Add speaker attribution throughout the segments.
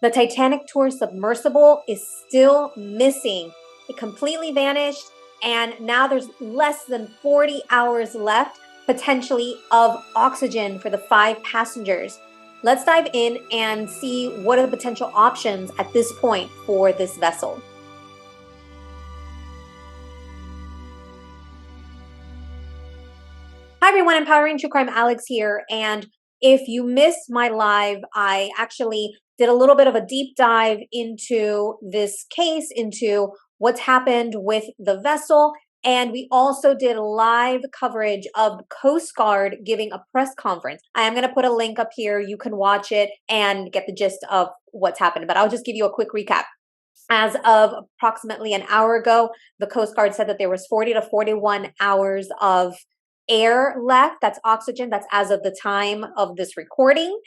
Speaker 1: The Titanic Tour submersible is still missing. It completely vanished, and now there's less than 40 hours left, potentially, of oxygen for the 5 passengers. Let's dive in and see what are the potential options at this point for this vessel. Hi everyone, Empowering True Crime, Alex here. And if you missed my live, I actually did a little bit of a deep dive into this case, into what's happened with the vessel. And we also did live coverage of Coast Guard giving a press conference. I am going to put a link up here. You can watch it and get the gist of what's happened. But I'll just give you a quick recap. As of approximately an hour ago, the Coast Guard said that there was 40 to 41 hours of air left. That's oxygen. That's as of the time of this recording.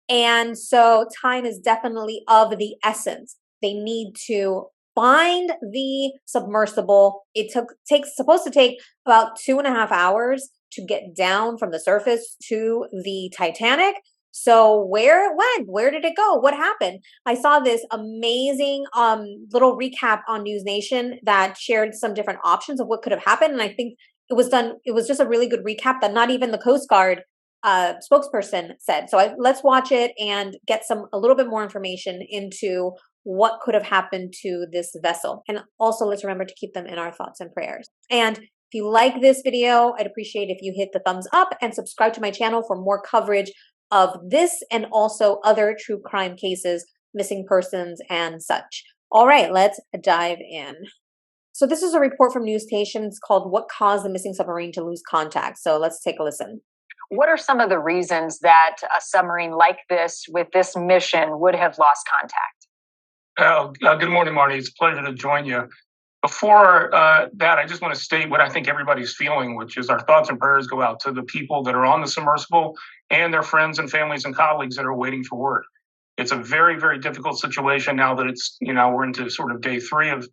Speaker 1: And so time is definitely of the essence. They need to find the submersible. Supposed to take about 2.5 hours to get down from the surface to the Titanic. So where it went, where did it go? What happened? I saw this amazing little recap on News Nation that shared some different options of what could have happened. And I think it was just a really good recap that not even the Coast Guard spokesperson said. So let's watch it and get a little bit more information into what could have happened to this vessel. And also let's remember to keep them in our thoughts and prayers. And if you like this video, I'd appreciate if you hit the thumbs up and subscribe to my channel for more coverage of this and also other true crime cases, missing persons and such. All right, let's dive in. So this is a report from news stations called "What Caused the Missing Submarine to Lose Contact." So let's take a listen.
Speaker 2: What are some of the reasons that a submarine like this, with this mission, would have lost contact?
Speaker 3: Good morning, Marty. It's a pleasure to join you. Before that, I just want to state what I think everybody's feeling, which is our thoughts and prayers go out to the people that are on the submersible and their friends and families and colleagues that are waiting for word. It's a very, very difficult situation now that we're into sort of day 3 of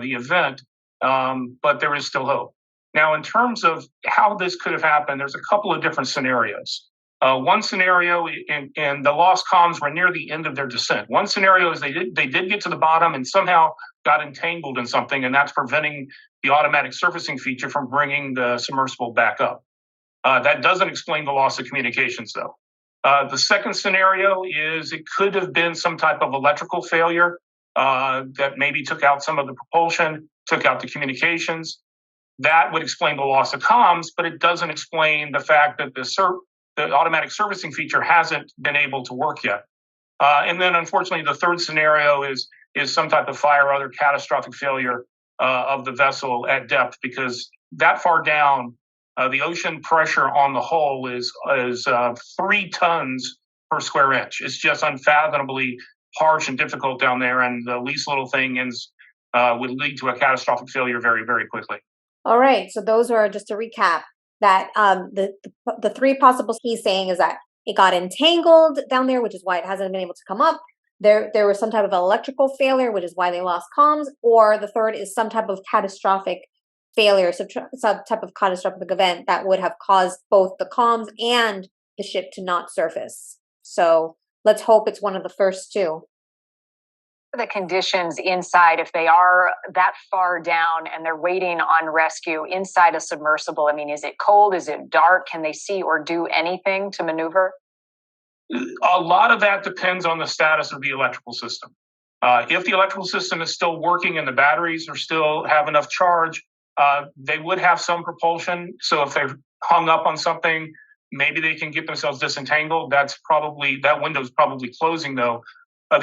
Speaker 3: the event, but there is still hope. Now, in terms of how this could have happened, there's a couple of different scenarios. One scenario, and the lost comms were near the end of their descent. One scenario is they did get to the bottom and somehow got entangled in something, and that's preventing the automatic surfacing feature from bringing the submersible back up. That doesn't explain the loss of communications, though. The second scenario is it could have been some type of electrical failure that maybe took out some of the propulsion, took out the communications. That would explain the loss of comms, but it doesn't explain the fact that the automatic servicing feature hasn't been able to work yet. And then, unfortunately, the third scenario is some type of fire or other catastrophic failure of the vessel at depth, because that far down, the ocean pressure on the hull is 3 tons per square inch. It's just unfathomably harsh and difficult down there, and the least little thing would lead to a catastrophic failure very, very quickly.
Speaker 1: All right, so those are just to recap that the 3 possible he's saying is that it got entangled down there, which is why it hasn't been able to come up. There was some type of electrical failure, which is why they lost comms, or the third is some type of catastrophic failure, some type of catastrophic event that would have caused both the comms and the ship to not surface. So let's hope it's one of the first 2.
Speaker 2: The conditions inside, if they are that far down and they're waiting on rescue inside a submersible, I mean, is it cold? Is it dark? Can they see or do anything to maneuver?
Speaker 3: A lot of that depends on the status of the electrical system. If the electrical system is still working and the batteries are still have enough charge, they would have some propulsion. So if they've hung up on something, maybe they can get themselves disentangled. That window's probably closing, though.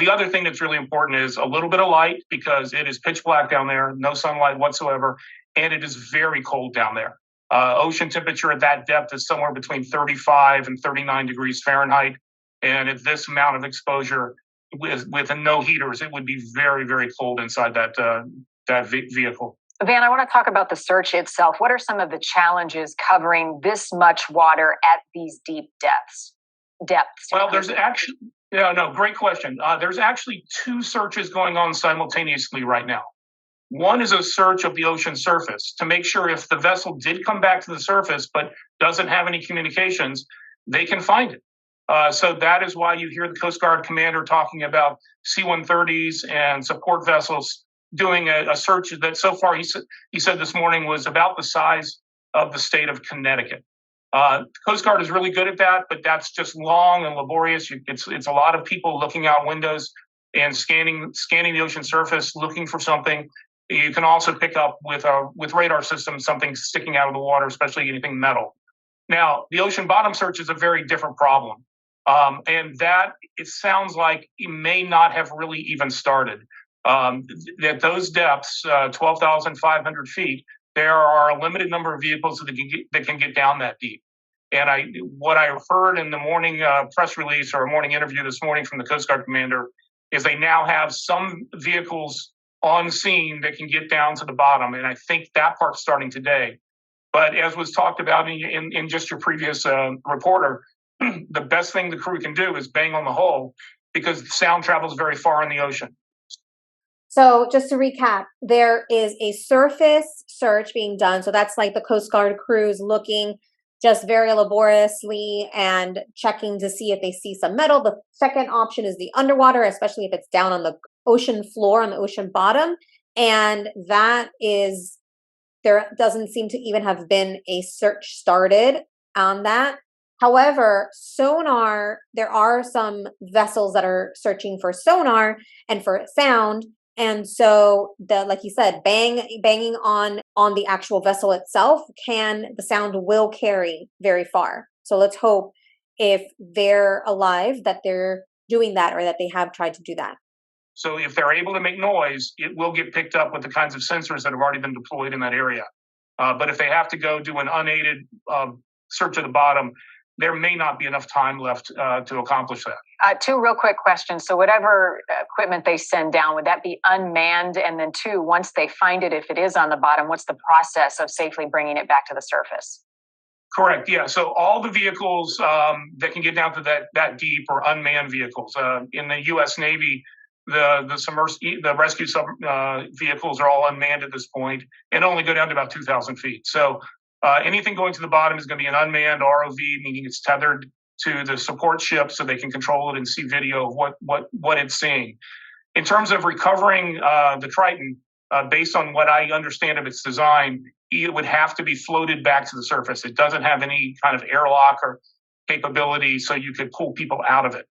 Speaker 3: The other thing that's really important is a little bit of light, because it is pitch black down there, no sunlight whatsoever, and it is very cold down there. Ocean temperature at that depth is somewhere between 35 and 39 degrees Fahrenheit. And at this amount of exposure with no heaters, it would be very, very cold inside that vehicle.
Speaker 2: Van, I want to talk about the search itself. What are some of the challenges covering this much water at these deep depths?
Speaker 3: Well, great question. There's actually 2 searches going on simultaneously right now. One is a search of the ocean surface to make sure if the vessel did come back to the surface but doesn't have any communications, they can find it. So that is why you hear the Coast Guard commander talking about C-130s and support vessels doing a search that so far he said this morning was about the size of the state of Connecticut. The Coast Guard is really good at that, but that's just long and laborious. It's a lot of people looking out windows and scanning the ocean surface, looking for something. You can also pick up with radar systems something sticking out of the water, especially anything metal. Now, the ocean bottom search is a very different problem, and that it sounds like it may not have really even started. At those depths, 12,500 feet, there are a limited number of vehicles that can get down that deep. And what I heard in the morning press release or a morning interview this morning from the Coast Guard commander is they now have some vehicles on scene that can get down to the bottom. And I think that part's starting today. But as was talked about in just your previous reporter, the best thing the crew can do is bang on the hull because the sound travels very far in the ocean.
Speaker 1: So just to recap, there is a surface search being done. So that's like the Coast Guard crews looking just very laboriously and checking to see if they see some metal. The second option is the underwater, especially if it's down on the ocean floor, on the ocean bottom. And that is, there doesn't seem to even have been a search started on that. However, sonar, there are some vessels that are searching for sonar and for sound. And so like you said, banging on the actual vessel itself the sound will carry very far. So let's hope if they're alive that they're doing that or that they have tried to do that.
Speaker 3: So if they're able to make noise, it will get picked up with the kinds of sensors that have already been deployed in that area. But if they have to go do an unaided search at the bottom, there may not be enough time left to accomplish that.
Speaker 2: Two real quick questions. So whatever equipment they send down, would that be unmanned? And then two, once they find it, if it is on the bottom, what's the process of safely bringing it back to the surface?
Speaker 3: Correct. Yeah. So all the vehicles that can get down to that deep are unmanned vehicles. In the U.S. Navy, the rescue vehicles are all unmanned at this point and only go down to about 2,000 feet. So anything going to the bottom is going to be an unmanned ROV, meaning it's tethered to the support ship so they can control it and see video of what it's seeing. In terms of recovering the Triton, based on what I understand of its design, it would have to be floated back to the surface. It doesn't have any kind of airlock or capability, so you could pull people out of it.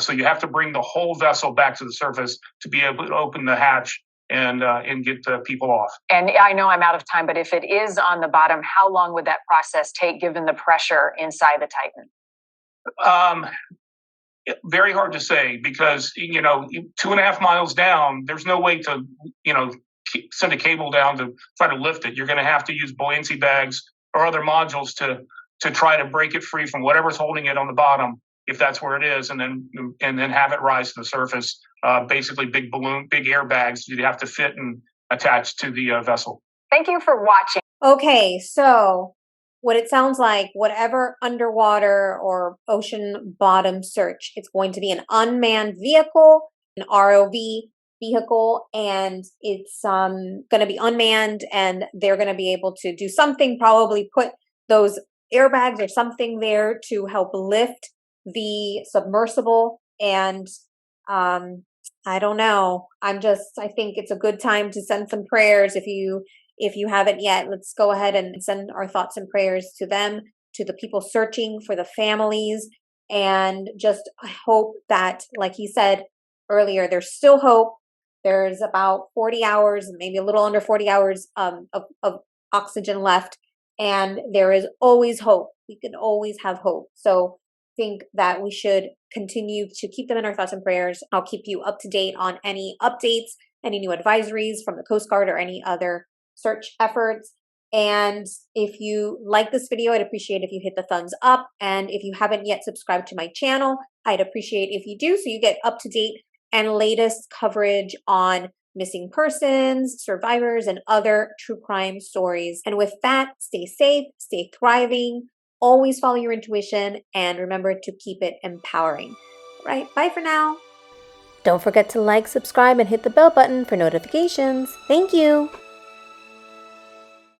Speaker 3: So you have to bring the whole vessel back to the surface to be able to open the hatch and get the people off. And
Speaker 2: I know I'm out of time, but if it is on the bottom, how long would that process take given the pressure inside the Titan?
Speaker 3: Very hard to say because, 2.5 miles down, there's no way to, send a cable down to try to lift it. You're going to have to use buoyancy bags or other modules to try to break it free from whatever's holding it on the bottom, if that's where it is, and then have it rise to the surface. Basically, big airbags you'd have to fit and attach to the vessel.
Speaker 2: Thank you for watching.
Speaker 1: Okay, so what it sounds like, whatever underwater or ocean bottom search, it's going to be an unmanned vehicle, an ROV vehicle, and it's going to be unmanned, and they're going to be able to do something, probably put those airbags or something there to help lift the submersible. And I don't know, I think it's a good time to send some prayers. If you haven't yet, let's go ahead and send our thoughts and prayers to them, to the people searching, for the families, and just hope that, like he said earlier, there's still hope. There's about 40 hours, maybe a little under 40 hours of oxygen left, and there is always hope. We can always have hope. So I think that we should continue to keep them in our thoughts and prayers. I'll keep you up to date on any updates, any new advisories from the Coast Guard or any other search efforts. And if you like this video, I'd appreciate if you hit the thumbs up. And if you haven't yet subscribed to my channel, I'd appreciate if you do, so you get up to date and latest coverage on missing persons, survivors, and other true crime stories. And with that, stay safe, stay thriving, always follow your intuition, and remember to keep it empowering. All right, bye for now. Don't forget to like, subscribe, and hit the bell button for notifications. Thank you.